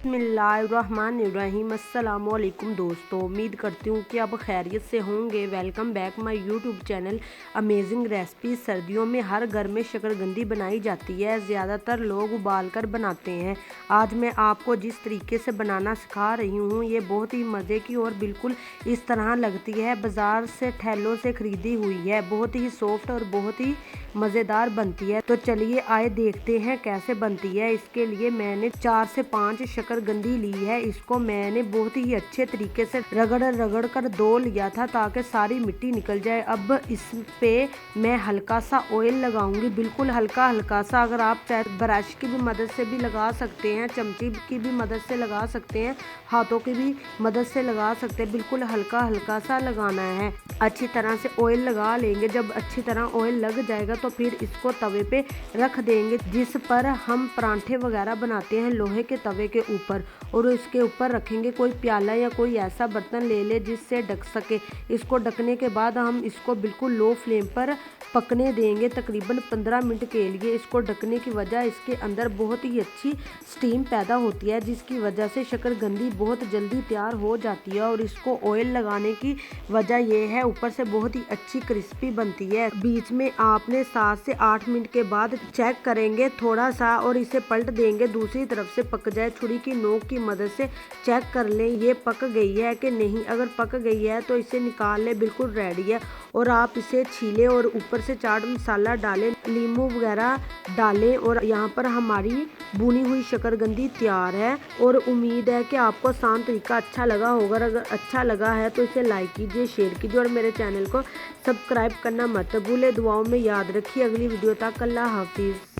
बिस्मिल्लाहिर्रहमानिर्रहीम। अस्सलाम वालेकुम दोस्तों, उम्मीद करती हूँ कि आप खैरियत से होंगे। Welcome back my YouTube channel amazing recipe. सर्दियों में हर घर में शकरकंदी बनाई जाती है, ज़्यादातर लोग उबाल कर बनाते हैं। आज मैं आपको जिस तरीके से बनाना सिखा रही हूँ ये बहुत ही मज़े की और बिल्कुल इस तरह लगती है बाज़ार से ठेलों से ख़रीदी हुई है। बहुत ही सॉफ्ट और बहुत ही मज़ेदार बनती है। तो चलिए आए देखते हैं कैसे बनती है। इसके लिए मैंने 4 से 5 शकरकंदी ली है। इसको मैंने बहुत ही अच्छे तरीके से रगड़ कर धो लिया था ताकि सारी मिट्टी निकल जाए। अब इस पे मैं हल्का सा ऑयल लगाऊंगी, बिल्कुल हल्का हल्का सा। अगर आप चाहे ब्रश की भी मदद से भी लगा सकते हैं, चमची की भी मदद से लगा सकते हैं, हाथों की भी मदद से लगा सकते हैं। बिल्कुल हल्का हल्का सा लगाना है। अच्छी तरह से ऑयल लगा लेंगे। जब अच्छी तरह ऑयल लग जाएगा तो फिर इसको तवे पे रख देंगे, जिस पर हम परांठे वगैरह बनाते हैं, लोहे के तवे के ऊपर। और इसके ऊपर रखेंगे कोई प्याला या कोई ऐसा बर्तन ले ले जिससे ढक सके। इसको ढकने के बाद हम इसको बिल्कुल लो फ्लेम पर पकने देंगे तकरीबन 15 मिनट के लिए। इसको ढकने की वजह इसके अंदर बहुत ही अच्छी स्टीम पैदा होती है, जिसकी वजह से शकरकंदी बहुत जल्दी तैयार हो जाती है। और इसको ऑयल लगाने की वजह यह है ऊपर से बहुत ही अच्छी क्रिस्पी बनती है। बीच में आपने 7 से 8 मिनट के बाद चेक करेंगे थोड़ा सा और इसे पलट देंगे, दूसरी तरफ से पक जाए। छुरी की नोक की मदद से चेक कर लें ये पक गई है कि नहीं। अगर पक गई है तो इसे निकाल लें, बिल्कुल रेडी है। और आप इसे छीलें और ऊपर से चाट मसाला डालें, नींबू वगैरह डालें। और यहाँ पर हमारी भुनी हुई शकरकंदी तैयार है। और उम्मीद है कि आपको आसान तरीका अच्छा लगा होगा। अगर अच्छा लगा है तो इसे लाइक कीजिए, शेयर कीजिए और मेरे चैनल को सब्सक्राइब करना मत भूलें। दुआओं में याद रखिए। अगली वीडियो तक अल्लाह हाफिज़।